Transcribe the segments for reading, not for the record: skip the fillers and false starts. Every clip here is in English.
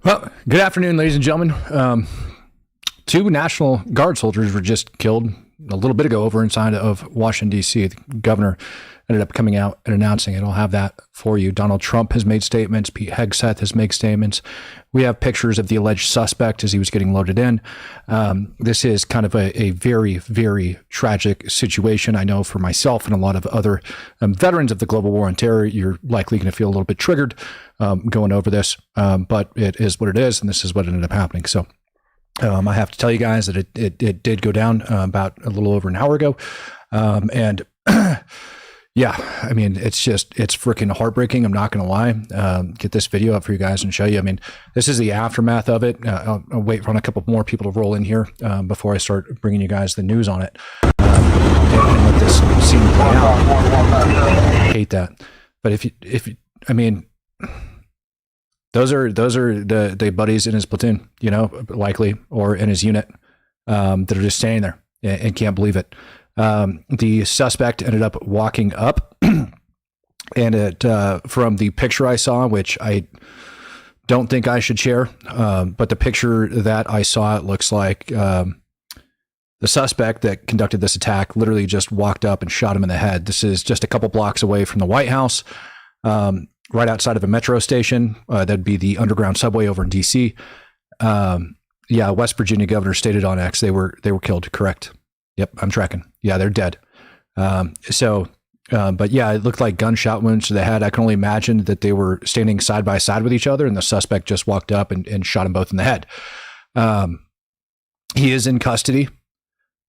Well, good afternoon, ladies and gentlemen. Two National Guard soldiers were just killed a little bit ago over inside of Washington, D.C. The governor ended up coming out and announcing it. I'll have that for you. Donald Trump has made statements. Pete Hegseth has made statements. We have pictures of the alleged suspect as he was getting loaded in. This is kind of a very, very tragic situation. I know for myself and a lot of other veterans of the global war on terror, you're likely going to feel a little bit triggered going over this, but it is what it is, and this is what ended up happening. So I have to tell you guys that it did go down about a little over an hour ago, and yeah, I mean, it's freaking heartbreaking. I'm not going to lie. Get this video up for you guys and show you. I mean, this is the aftermath of it. I'll wait for a couple more people to roll in here before I start bringing you guys the news on it. And let this scene play out. I hate that. But if you, I mean, those are the buddies in his platoon, you know, likely, or in his unit that are just standing there and can't believe it. The suspect ended up walking up, and from the picture I saw, which I don't think I should share, but the picture that I saw, it looks like the suspect that conducted this attack literally just walked up and shot him in the head. This is just a couple blocks away from the White House, right outside of a metro station. That'd be the underground subway over in D.C. Yeah, West Virginia governor stated on X they were killed. Correct. Yep, I'm tracking. Yeah, they're dead. But yeah, it looked like gunshot wounds to the head. I can only imagine that they were standing side by side with each other, and the suspect just walked up and shot them both in the head. He is in custody.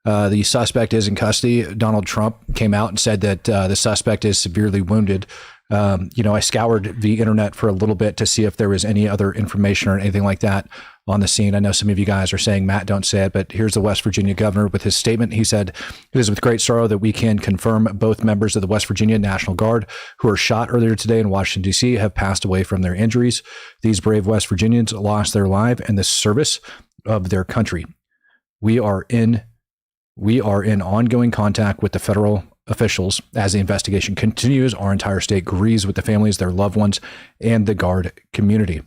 The suspect is in custody. Donald Trump came out and said that the suspect is severely wounded. I scoured the internet for a little bit to see if there was any other information or anything like that on the scene. I know some of you guys are saying, Matt, don't say it, but here's the West Virginia governor with his statement. He said, "It is with great sorrow that we can confirm both members of the West Virginia National Guard who were shot earlier today in Washington, D.C. have passed away from their injuries. These brave West Virginians lost their life in the service of their country. We are in ongoing contact with the federal officials as the investigation continues. Our entire state grieves with the families, their loved ones, and the Guard community.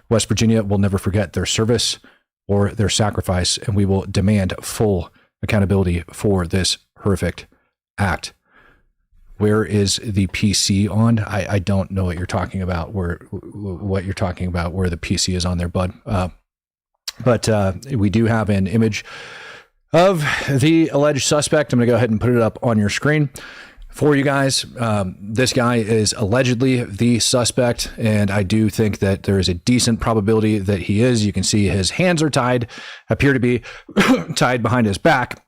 West Virginia will never forget their service or their sacrifice, and we will demand full accountability for this horrific act." Where is the PC on? I don't know what you're talking about. Where the PC is on there, bud. But we do have an image of the alleged suspect. I'm going to go ahead and put it up on your screen for you guys. This guy is allegedly the suspect, and I do think that there is a decent probability that he is. You can see his hands are tied, appear to be tied behind his back.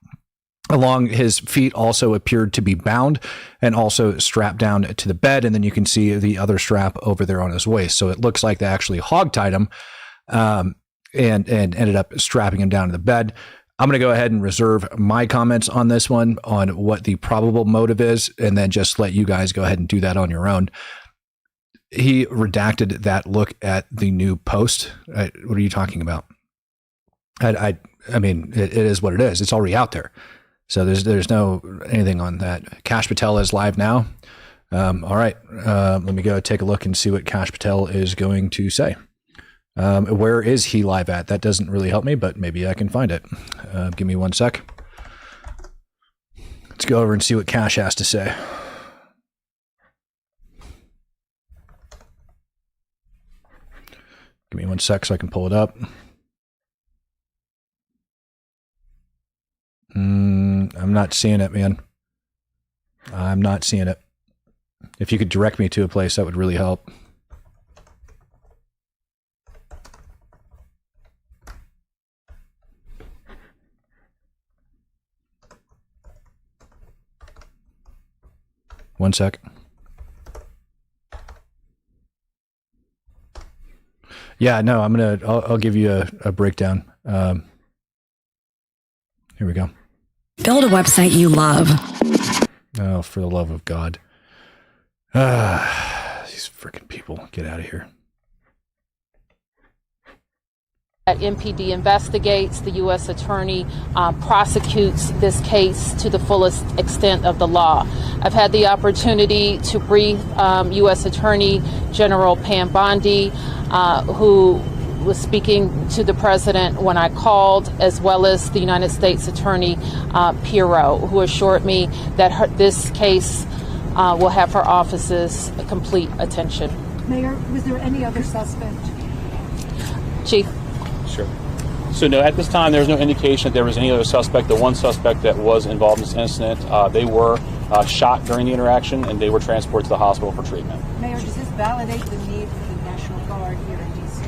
Along his feet also appeared to be bound and also strapped down to the bed. And then you can see the other strap over there on his waist. So it looks like they actually hogtied him and ended up strapping him down to the bed. I'm going to go ahead and reserve my comments on this one, on what the probable motive is, and then just let you guys go ahead and do that on your own. He redacted that look at the new post. What are you talking about? I mean, it is what it is. It's already out there. So there's no anything on that. Kash Patel is live now. All right. Let me go take a look and see what Kash Patel is going to say. Where is he live at? That doesn't really help me, but maybe I can find it. Give me one sec. Let's go over and see what Kash has to say. Give me one sec so I can pull it up. I'm not seeing it, man. I'm not seeing it. If you could direct me to a place, that would really help. One sec. Yeah, no, I'll give you a breakdown. Here we go. Build a website you love. Oh, for the love of God. These freaking people, get out of here. MPD investigates, the U.S. Attorney prosecutes this case to the fullest extent of the law. I've had the opportunity to brief U.S. Attorney General Pam Bondi, who was speaking to the president when I called, as well as the United States Attorney Pirro, who assured me that this case will have her office's complete attention. Mayor, was there any other suspect? Chief. Sure. So no, at this time, there's no indication that there was any other suspect. The one suspect that was involved in this incident, they were shot during the interaction, and they were transported to the hospital for treatment. Mayor, does this validate the need for the National Guard here in D.C.?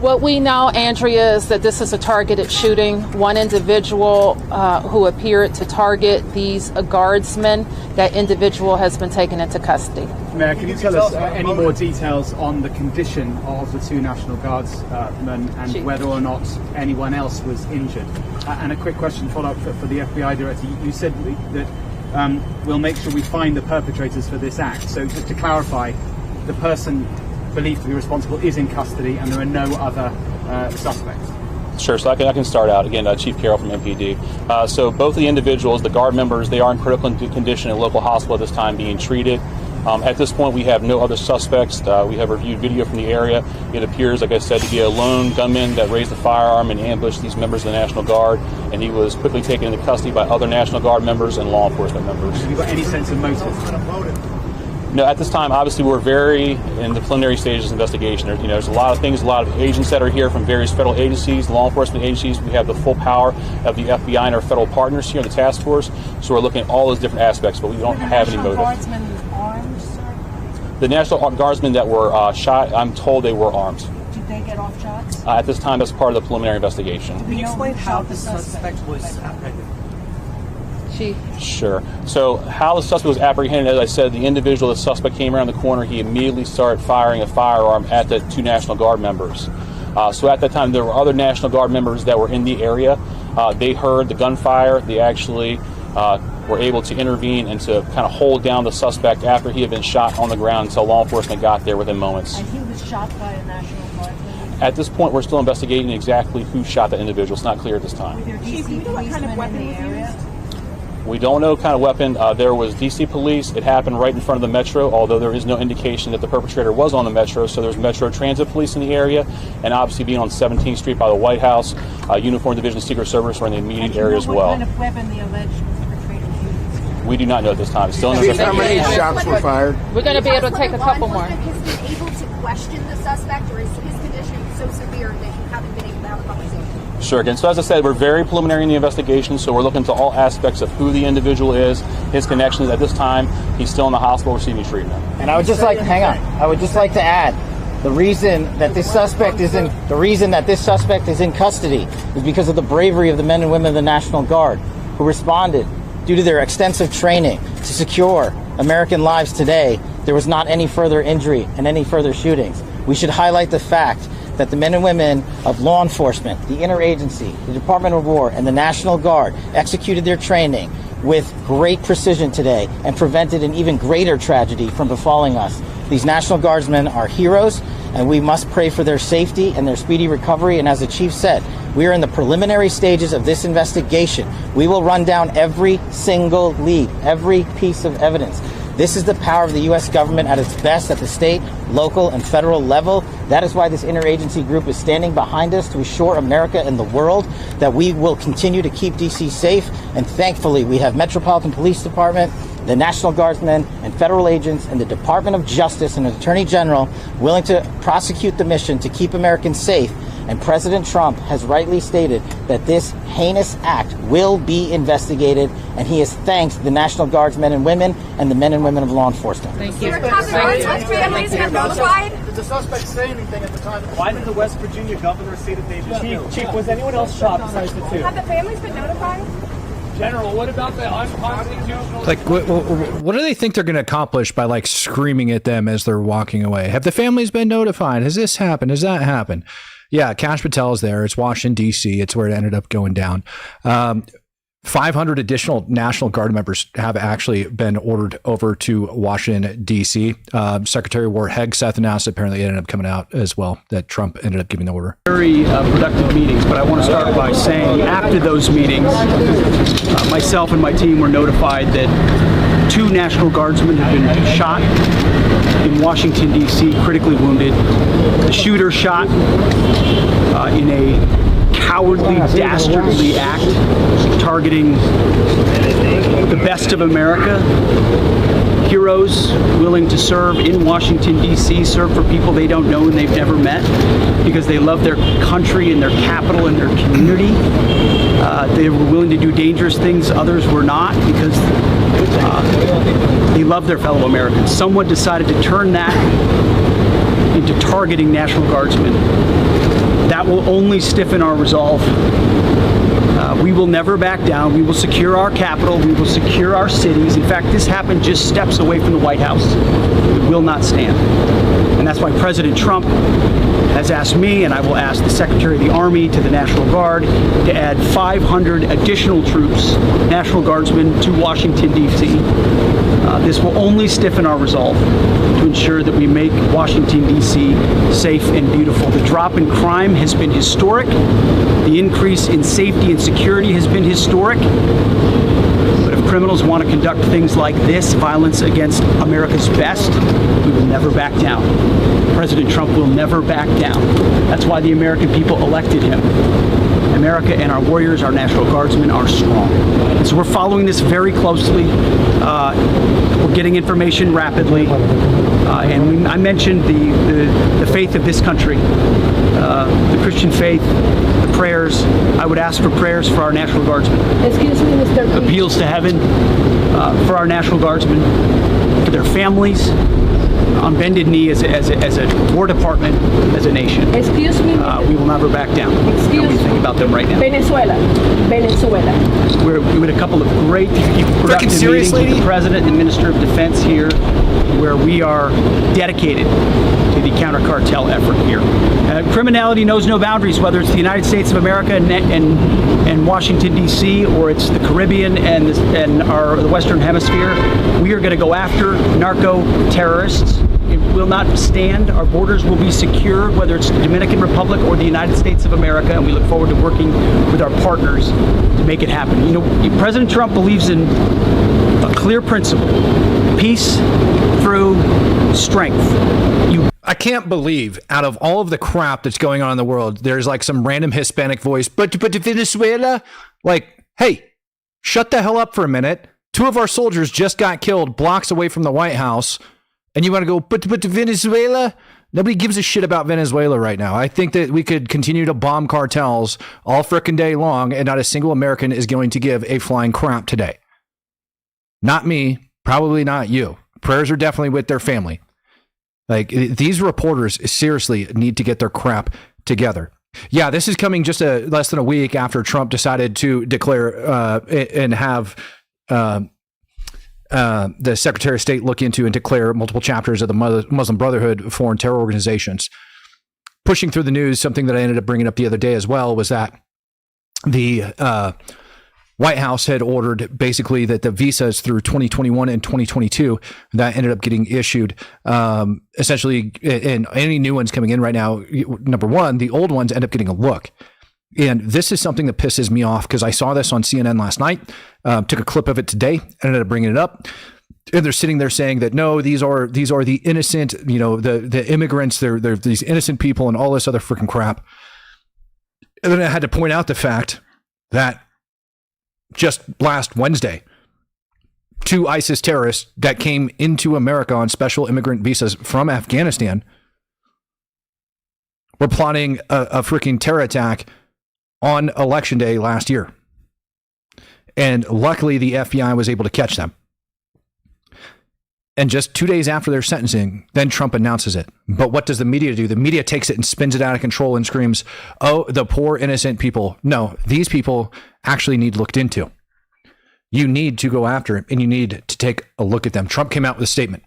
What we know, Andrea, is that this is a targeted shooting. One individual who appeared to target these guardsmen, that individual has been taken into custody. Mayor, can you tell us any more details on the condition of the two National Guardsmen and whether or not anyone else was injured? And a quick question follow-up for the FBI director. You said that we'll make sure we find the perpetrators for this act. So just to clarify, the person believed to be responsible is in custody and there are no other suspects? Sure, so I can start out. Again, Chief Carroll from MPD. So both of the individuals, the guard members, they are in critical condition in a local hospital at this time being treated. At this point, we have no other suspects. We have reviewed video from the area. It appears, like I said, to be a lone gunman that raised a firearm and ambushed these members of the National Guard, and he was quickly taken into custody by other National Guard members and law enforcement members. Have you got any sense of motive? No, at this time, obviously, we're very in the preliminary stages of investigation. There's a lot of things, a lot of agents that are here from various federal agencies, law enforcement agencies. We have the full power of the FBI and our federal partners here in the task force. So we're looking at all those different aspects, but we don't have any motive. Guardsmen armed, sir? The National Guardsmen that were shot, I'm told they were armed. Did they get off shots? At this time, that's part of the preliminary investigation. Can you explain how the suspect was apprehended? Chief. Sure. So how the suspect was apprehended, as I said, the individual, the suspect came around the corner. He immediately started firing a firearm at the two National Guard members. So at that time, there were other National Guard members that were in the area. They heard the gunfire. They actually were able to intervene and to kind of hold down the suspect after he had been shot on the ground until law enforcement got there within moments. And he was shot by a National Guardsman? At this point, we're still investigating exactly who shot that individual. It's not clear at this time. Were there DC policemen in the area? We don't know what kind of weapon. There was DC police. It happened right in front of the Metro, although there is no indication that the perpetrator was on the Metro. So there's Metro Transit Police in the area, and obviously being on 17th Street by the White House, Uniform Division Secret Service are in the immediate area as well. What kind of weapon the alleged perpetrator used? We do not know at this time. It's still in How investigation. many shots were fired? We're going to be able to take a couple more. Has been able to question the suspect, or is his condition so severe that you haven't been able to have a conversation? Sure. Again, so as I said, we're very preliminary in the investigation, so we're looking to all aspects of who the individual is, his connections. At this time, he's still in the hospital receiving treatment. And I would just like, hang on, I would just like to add, the reason that this suspect is in custody is because of the bravery of the men and women of the National Guard who responded due to their extensive training to secure American lives today. There was not any further injury and any further shootings. We should highlight the fact that the men and women of law enforcement, the interagency, the Department of War, and the National Guard executed their training with great precision today and prevented an even greater tragedy from befalling us. These National Guardsmen are heroes, and we must pray for their safety and their speedy recovery. And as the chief said, we are in the preliminary stages of this investigation. We will run down every single lead, every piece of evidence. This is the power of the U.S. government at its best at the state, local, and federal level. That is why this interagency group is standing behind us to assure America and the world that we will continue to keep D.C. safe. And thankfully, we have Metropolitan Police Department, the National Guardsmen, and federal agents, and the Department of Justice and the Attorney General willing to prosecute the mission to keep Americans safe. And President Trump has rightly stated that this heinous act will be investigated, and he has thanked the National Guardsmen and women and the men and women of law enforcement. Thank you. Families have notified? Did the suspect say anything at the time? Why did the West Virginia governor say that they Chief, was anyone else shot besides the two? Have the families been notified? General, what about the unconstitutional... Like, what do they think they're going to accomplish by like screaming at them as they're walking away? Have the families been notified? Has this happened? Has that happened? Yeah, Kash Patel's there. It's Washington, D.C. It's where it ended up going down. 500 additional National Guard members have actually been ordered over to Washington, D.C. Secretary of War Hegseth announced, apparently it ended up coming out as well, that Trump ended up giving the order. Very productive meetings, but I want to start by saying after those meetings, myself and my team were notified that 2 National Guardsmen have been shot in Washington, D.C., critically wounded. The shooter shot in a cowardly, dastardly act targeting the best of America. Heroes willing to serve in Washington, D.C., serve for people they don't know and they've never met because they love their country and their capital and their community. They were willing to do dangerous things others were not because they love their fellow Americans. Someone decided to turn that into targeting National Guardsmen. That will only stiffen our resolve. We will never back down. We will secure our capital. We will secure our cities. In fact, this happened just steps away from the White House. We will not stand. And that's why President Trump has asked me, and I will ask the Secretary of the Army to the National Guard, to add 500 additional troops, National Guardsmen, to Washington, D.C. This will only stiffen our resolve to ensure that we make Washington, D.C. safe and beautiful. The drop in crime has been historic. The increase in safety and security has been historic. But if criminals want to conduct things like this, violence against America's best, we will never back down. President Trump will never back down. That's why the American people elected him. America and our warriors, our National Guardsmen, are strong. And so we're following this very closely. We're getting information rapidly. And I mentioned the faith of this country, the Christian faith, the prayers. I would ask for prayers for our National Guardsmen. Excuse me, Mr. Appeals to heaven for our National Guardsmen, for their families, on bended knee as a War Department, as a nation. Excuse me. We will never back down. Excuse What do you think about them right now? Venezuela. We had a couple of great productive meetings with the President and Minister of Defense here, where we are dedicated to the counter-cartel effort here. Criminality knows no boundaries, whether it's the United States of America and Washington, D.C., or it's the Caribbean and the Western Hemisphere. We are going to go after narco-terrorists. It will not stand. Our borders will be secure, whether it's the Dominican Republic or the United States of America, and we look forward to working with our partners to make it happen. You know, President Trump believes in a clear principle: peace through strength. I can't believe out of all of the crap that's going on in the world, there's like some random Hispanic voice, but Venezuela, like, hey, shut the hell up for a minute. 2 of our soldiers just got killed blocks away from the White House. And you want to go, but Venezuela? Nobody gives a shit about Venezuela right now. I think that we could continue to bomb cartels all frickin' day long, and not a single American is going to give a flying crap today. Not me, probably not you. Prayers are definitely with their family. Like, these reporters seriously need to get their crap together. Yeah, this is coming just less than a week after Trump decided to declare and have the Secretary of State look into and declare multiple chapters of the Muslim Brotherhood foreign terror organizations. Pushing through the news, something that I ended up bringing up the other day as well was that the White House had ordered basically that the visas through 2021 and 2022 that ended up getting issued, essentially, and any new ones coming in right now, number one, the old ones end up getting a look. And this is something that pisses me off because I saw this on CNN last night, took a clip of it today, ended up bringing it up. And they're sitting there saying that, no, these are the innocent, you know, the immigrants, they're these innocent people and all this other freaking crap. And then I had to point out the fact that just last Wednesday, 2 ISIS terrorists that came into America on special immigrant visas from Afghanistan were plotting a freaking terror attack on election day last year. And luckily the FBI was able to catch them. And just 2 days after their sentencing, then Trump announces it. But what does the media do? The media takes it and spins it out of control and screams, oh, the poor innocent people. No, these people actually need looked into. You need to go after it, and you need to take a look at them. Trump came out with a statement.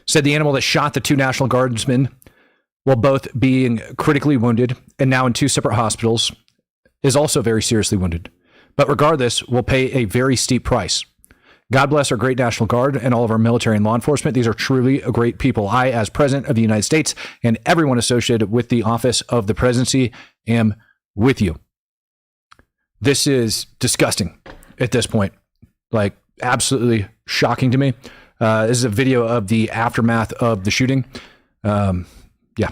Said the animal that shot the 2 National Guardsmen, while both being critically wounded and now in 2 separate hospitals, is also very seriously wounded. But regardless, we'll pay a very steep price. God bless our great National Guard and all of our military and law enforcement. These are truly great people. I, as President of the United States, and everyone associated with the office of the presidency, am with you. This is disgusting at this point. Like, absolutely shocking to me. This is a video of the aftermath of the shooting. Yeah.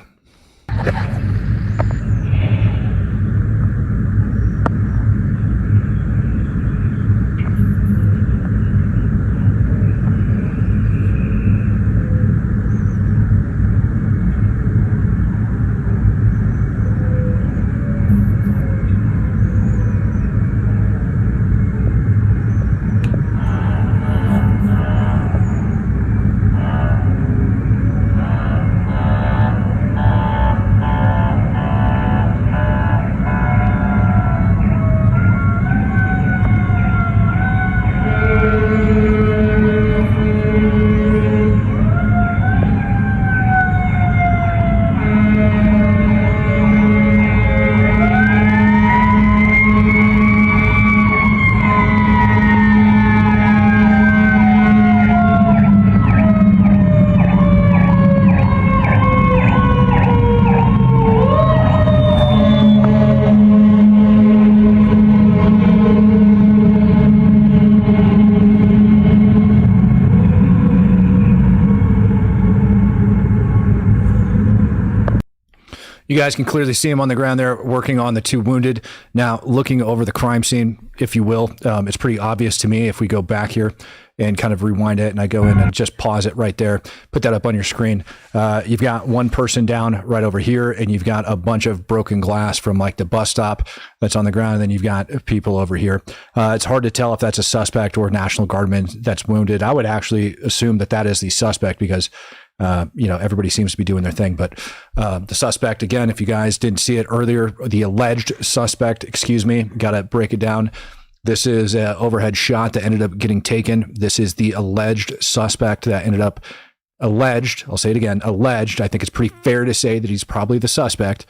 You guys can clearly see him on the ground there working on the two wounded. Now, looking over the crime scene, if you will, it's pretty obvious to me if we go back here and kind of rewind it and I go in and just pause it right there, put that up on your screen. You've got one person down right over here and you've got a bunch of broken glass from like the bus stop that's on the ground. And then you've got people over here. It's hard to tell if that's a suspect or a National Guardman that's wounded. I would actually assume that that is the suspect because everybody seems to be doing their thing. But the suspect, again, if you guys didn't see it earlier, the alleged suspect, got to break it down. This is an overhead shot that ended up getting taken. This is the alleged suspect that ended up alleged. I'll say it again, alleged. I think it's pretty fair to say that he's probably the suspect.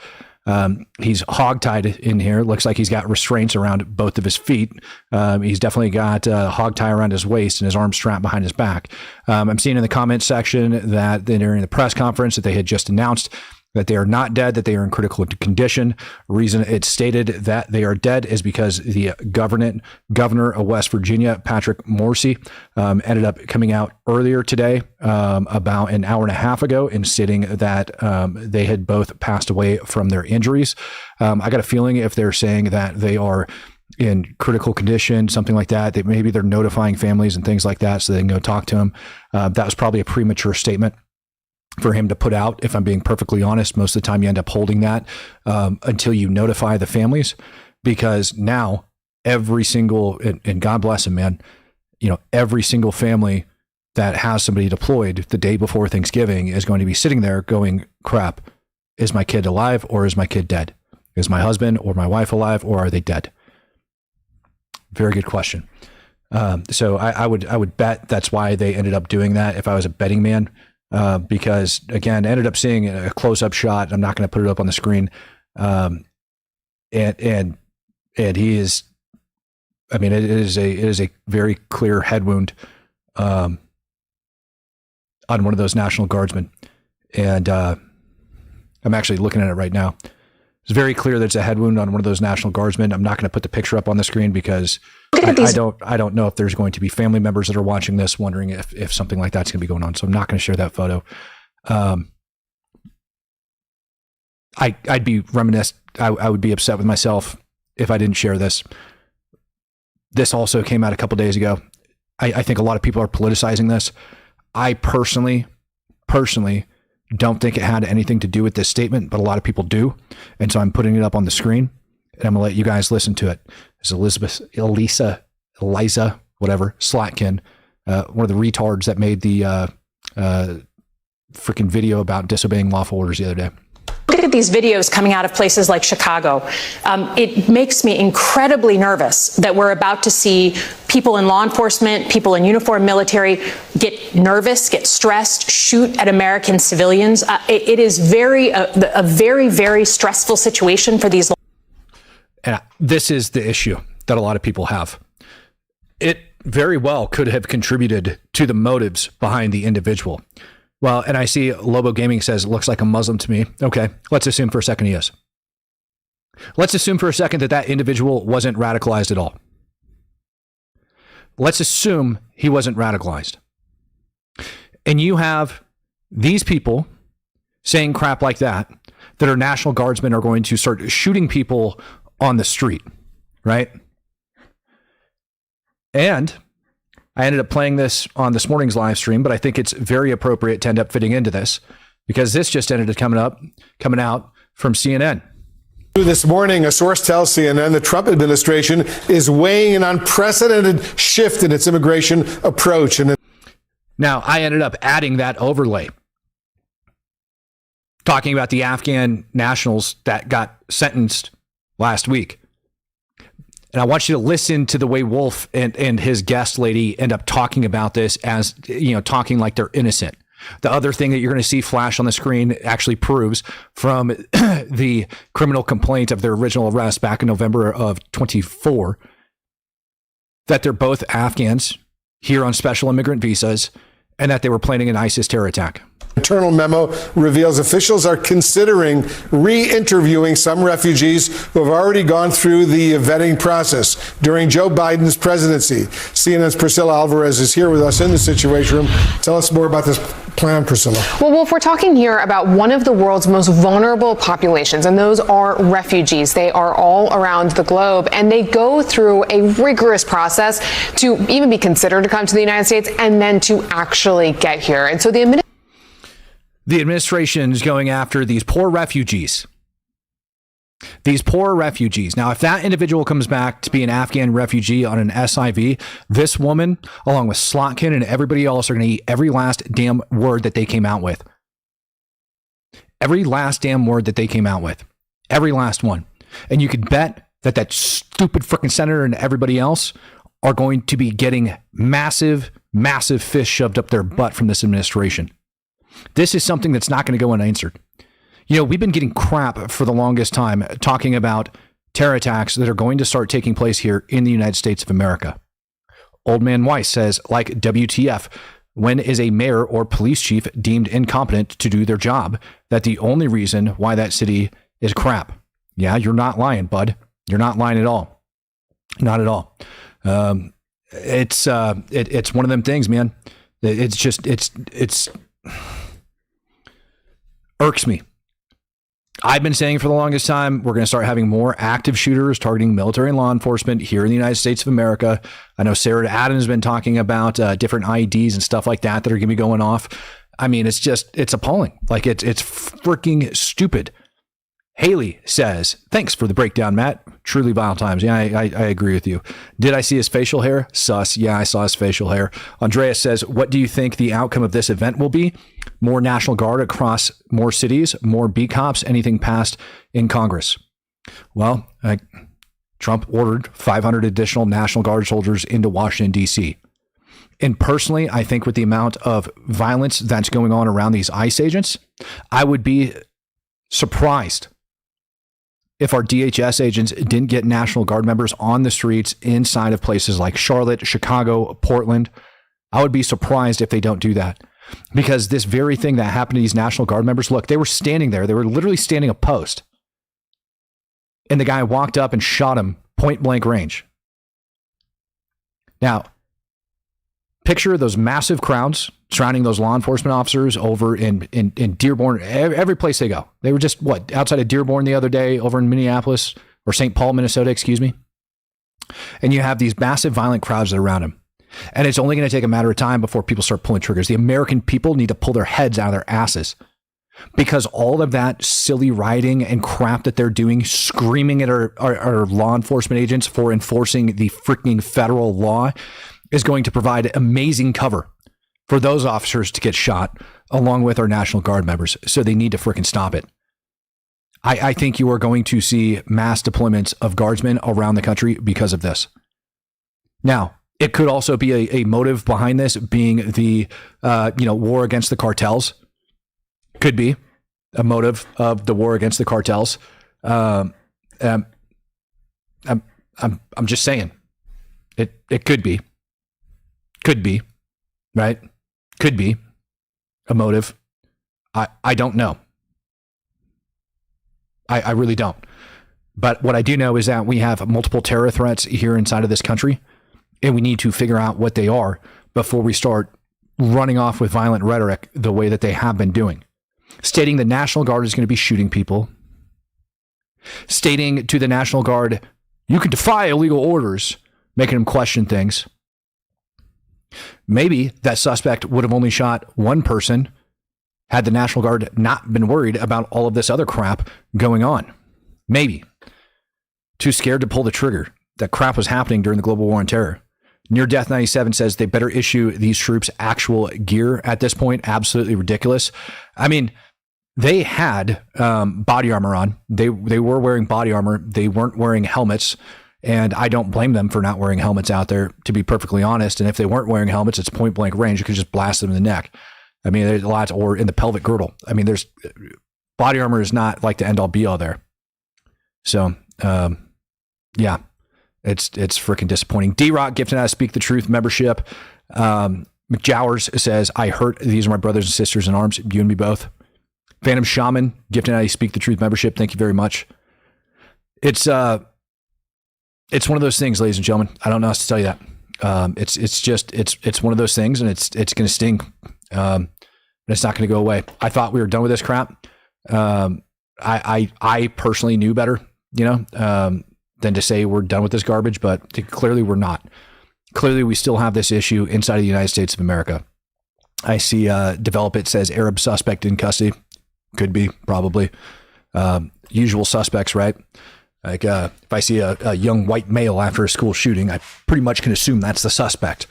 He's hogtied in here. Looks like he's got restraints around both of his feet. He's definitely got a hog tie around his waist and his arms strapped behind his back. I'm seeing in the comment section that during the press conference that they had just announced that they are not dead, that they are in critical condition. Reason it's stated that they are dead is because the governor of West Virginia, Patrick Morrisey, ended up coming out earlier today, about an hour and a half ago, and stating that they had both passed away from their injuries. I got a feeling if they're saying that they are in critical condition, something like that, that maybe they're notifying families and things like that so they can go talk to them. That was probably a premature statement for him to put out. If I'm being perfectly honest, most of the time you end up holding that until you notify the families, because now every single, and God bless him, man, every single family that has somebody deployed the day before Thanksgiving is going to be sitting there going, crap, is my kid alive or is my kid dead? Is my husband or my wife alive or are they dead? Very good question. So I would bet that's why they ended up doing that if I was a betting man. Because again, ended up seeing a close-up shot. I'm not going to put it up on the screen. And he is, it is a very clear head wound, on one of those National Guardsmen. And, I'm actually looking at it right now. It's very clear that it's a head wound on one of those National Guardsmen. I'm not going to put the picture up on the screen because I don't know if there's going to be family members that are watching this wondering if something like that's going to be going on. So I'm not going to share that photo. I'd be reminiscent. I would be upset with myself if I didn't share this. This also came out a couple days ago. I think a lot of people are politicizing this. I personally don't think it had anything to do with this statement, but a lot of people do. And so I'm putting it up on the screen and I'm gonna let you guys listen to it. It's Eliza, whatever, Slatkin, one of the retards that made the freaking video about disobeying lawful orders the other day. Look at these videos coming out of places like Chicago. It makes me incredibly nervous that we're about to see people in law enforcement, people in uniform military get nervous, get stressed, shoot at American civilians. It is a very, very stressful situation for these. And this is the issue. that a lot of people have. It very well could have contributed to the motives behind the individual. Well, and I see Lobo Gaming says, looks like a Muslim to me. Okay, let's assume for a second he is. Let's assume for a second that that individual wasn't radicalized at all. Let's assume he wasn't radicalized. And you have these people saying crap like that are National Guardsmen are going to start shooting people on the street, right? And I ended up playing this on this morning's live stream, but I think it's very appropriate to end up fitting into this because this just ended up coming out from CNN. This morning, a source tells CNN the Trump administration is weighing an unprecedented shift in its immigration approach. Now, I ended up adding that overlay, talking about the Afghan nationals that got sentenced last week. And I want you to listen to the way Wolf and his guest lady end up talking about this as, talking like they're innocent. The other thing that you're going to see flash on the screen actually proves from the criminal complaint of their original arrest back in November of 24 that they're both Afghans here on special immigrant visas and that they were planning an ISIS terror attack. Internal memo reveals officials are considering re-interviewing some refugees who have already gone through the vetting process during Joe Biden's presidency. CNN's Priscilla Alvarez is here with us in the Situation Room. Tell us more about this plan, Priscilla. Well, Wolf, we're talking here about one of the world's most vulnerable populations, and those are refugees. They are all around the globe, and they go through a rigorous process to even be considered to come to the United States and then to actually get here. And so the administration is going after these poor refugees. These poor refugees. Now, if that individual comes back to be an Afghan refugee on an SIV, this woman, along with Slotkin and everybody else, are going to eat every last damn word that they came out with. Every last damn word that they came out with. Every last one. And you could bet that that stupid freaking senator and everybody else are going to be getting massive, massive fish shoved up their butt from this administration. This is something that's not going to go unanswered. We've been getting crap for the longest time talking about terror attacks that are going to start taking place here in the United States of America. Old Man Weiss says, like WTF, when is a mayor or police chief deemed incompetent to do their job? That the only reason why that city is crap. Yeah, you're not lying, bud. You're not lying at all. Not at all. It's one of them things, man. It's irks me. I've been saying for the longest time, we're going to start having more active shooters targeting military and law enforcement here in the United States of America. I know Sarah Adams has been talking about different IEDs and stuff like that that are going to be going off. I mean, it's appalling. Like it's freaking stupid. Haley says, thanks for the breakdown, Matt. Truly vile times. Yeah, I agree with you. Did I see his facial hair? Sus. Yeah, I saw his facial hair. Andreas says, what do you think the outcome of this event will be? More National Guard across more cities, more B cops, anything passed in Congress? Well, Trump ordered 500 additional National Guard soldiers into Washington, D.C. And personally, I think with the amount of violence that's going on around these ICE agents, I would be surprised if our DHS agents didn't get National Guard members on the streets inside of places like Charlotte, Chicago, Portland. I would be surprised if they don't do that. Because this very thing that happened to these National Guard members, look, they were standing there. They were literally standing a post. And the guy walked up and shot him point blank range. Now, picture those massive crowds surrounding those law enforcement officers over in Dearborn, every place they go. They were just, outside of Dearborn the other day, over in Minneapolis, or St. Paul, Minnesota, excuse me. And you have these massive violent crowds that are around him. And it's only going to take a matter of time before people start pulling triggers. The American people need to pull their heads out of their asses. Because all of that silly rioting and crap that they're doing, screaming at our law enforcement agents for enforcing the freaking federal law, is going to provide amazing cover for those officers to get shot along with our National Guard members. So they need to freaking stop it. I think you are going to see mass deployments of guardsmen around the country because of this. Now, it could also be a motive behind this being the war against the cartels. Could be a motive of the war against the cartels. I'm just saying. It could be. Could be. Right? Could be a motive. I don't know. I really don't. But what I do know is that we have multiple terror threats here inside of this country, and we need to figure out what they are before we start running off with violent rhetoric the way that they have been doing. Stating the National Guard is going to be shooting people. Stating to the National Guard, you can defy illegal orders, making them question things. Maybe that suspect would have only shot one person had the National Guard not been worried about all of this other crap going on. Maybe. Too scared to pull the trigger. That crap was happening during the global war on terror. Near Death 97 says they better issue these troops actual gear at this point. Absolutely ridiculous. I mean, they had body armor on. They were wearing body armor. They weren't wearing helmets. And I don't blame them for not wearing helmets out there, to be perfectly honest. And if they weren't wearing helmets, it's point blank range. You could just blast them in the neck. I mean, there's lots, or in the pelvic girdle. I mean, there's body armor is not like the end all be all there. So, yeah, it's freaking disappointing. D-Rock gifted out a Speak the Truth membership. McJowers says, I hurt. These are my brothers and sisters in arms. You and me both. Phantom Shaman gifted out a Speak the Truth membership. Thank you very much. It's one of those things, ladies and gentlemen. I don't know how to tell you that. It's one of those things, and it's going to sting. But it's not going to go away. I thought we were done with this crap. I personally knew better, than to say we're done with this garbage, but clearly we're not. Clearly we still have this issue inside of the United States of America. I see Develop It says Arab suspect in custody. Could be, probably. Usual suspects, right? Like if I see a young white male after a school shooting, I pretty much can assume that's the suspect.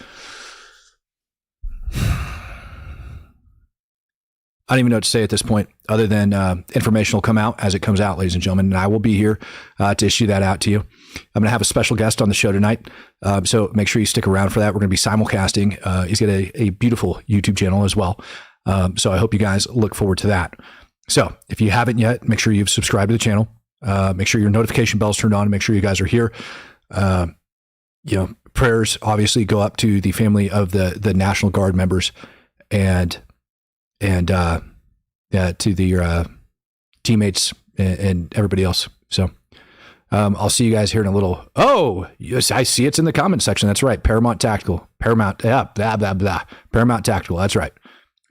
I don't even know what to say at this point, other than information will come out as it comes out, ladies and gentlemen, and I will be here to issue that out to you. I'm going to have a special guest on the show tonight, so make sure you stick around for that. We're going to be simulcasting. He's got a beautiful YouTube channel as well, so I hope you guys look forward to that. So if you haven't yet, make sure you've subscribed to the channel. Make sure your notification bell's turned on. Make sure you guys are here. Prayers obviously go up to the family of the National Guard members and to the teammates and everybody else. So I'll see you guys here in a little. Oh, yes, I see it's in the comment section. That's right. Paramount Tactical. Paramount Tactical. That's right.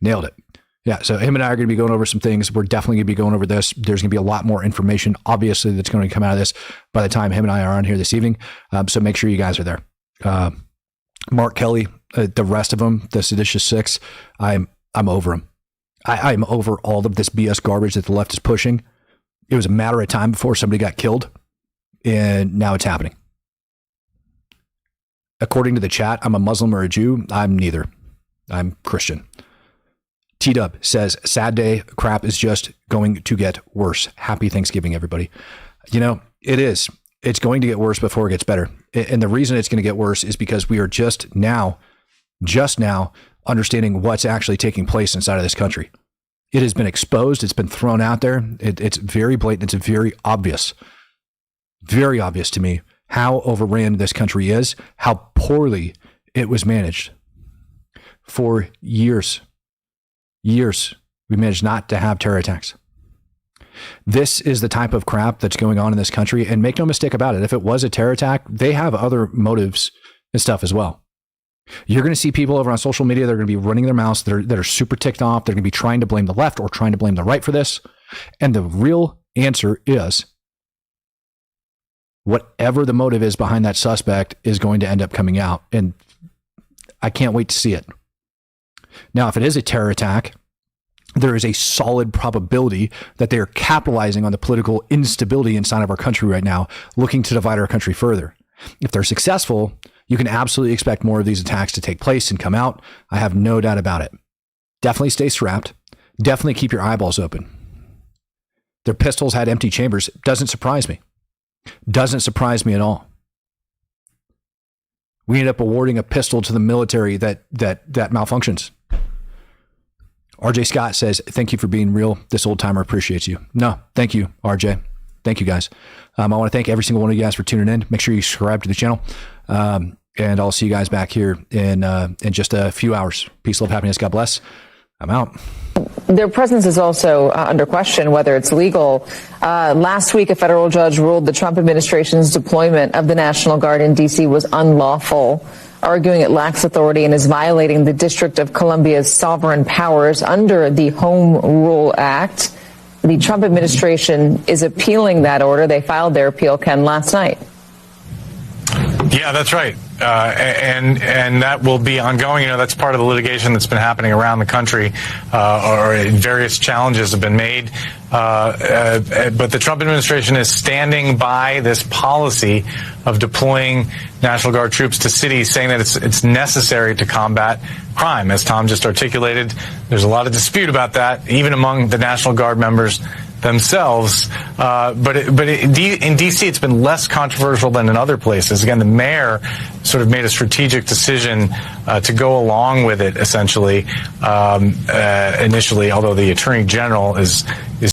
Nailed it. Yeah, so him and I are going to be going over some things. We're definitely going to be going over this. There's going to be a lot more information, obviously, that's going to come out of this by the time him and I are on here this evening. So make sure you guys are there. Mark Kelly, the rest of them, the Seditious Six, I'm over them. I'm over all of this BS garbage that the left is pushing. It was a matter of time before somebody got killed, and now it's happening. According to the chat, I'm a Muslim or a Jew. I'm neither. I'm Christian. T-Dub says, sad day, crap is just going to get worse. Happy Thanksgiving, everybody. It is. It's going to get worse before it gets better. And the reason it's going to get worse is because we are just now understanding what's actually taking place inside of this country. It has been exposed. It's been thrown out there. It's very blatant. It's very obvious to me how overran this country is, how poorly it was managed. For years, we managed not to have terror attacks. This is the type of crap that's going on in this country. And make no mistake about it. If it was a terror attack, they have other motives and stuff as well. You're going to see people over on social media that are going to be running their mouths, that are super ticked off. They're going to be trying to blame the left or trying to blame the right for this. And the real answer is whatever the motive is behind that suspect is going to end up coming out. And I can't wait to see it. Now, if it is a terror attack, there is a solid probability that they are capitalizing on the political instability inside of our country right now, looking to divide our country further. If they're successful, you can absolutely expect more of these attacks to take place and come out. I have no doubt about it. Definitely stay strapped. Definitely keep your eyeballs open. Their pistols had empty chambers. Doesn't surprise me. Doesn't surprise me at all. We ended up awarding a pistol to the military that malfunctions. RJ Scott says, thank you for being real. This old timer appreciates you. No, thank you, RJ. Thank you, guys. I want to thank every single one of you guys for tuning in. Make sure you subscribe to the channel. And I'll see you guys back here in just a few hours. Peace, love, happiness. God bless. I'm out. Their presence is also under question, whether it's legal. Last week, a federal judge ruled the Trump administration's deployment of the National Guard in D.C. was unlawful, arguing it lacks authority and is violating the District of Columbia's sovereign powers under the Home Rule Act. The Trump administration is appealing that order. They filed their appeal, Ken, last night. Yeah, that's right. And that will be ongoing. That's part of the litigation that's been happening around the country, or various challenges have been made. But the Trump administration is standing by this policy of deploying National Guard troops to cities, saying that it's necessary to combat crime. As Tom just articulated, there's a lot of dispute about that, even among the National Guard members themselves, but in D.C. it's been less controversial than in other places. Again, the mayor sort of made a strategic decision to go along with it, essentially, initially, although the attorney general is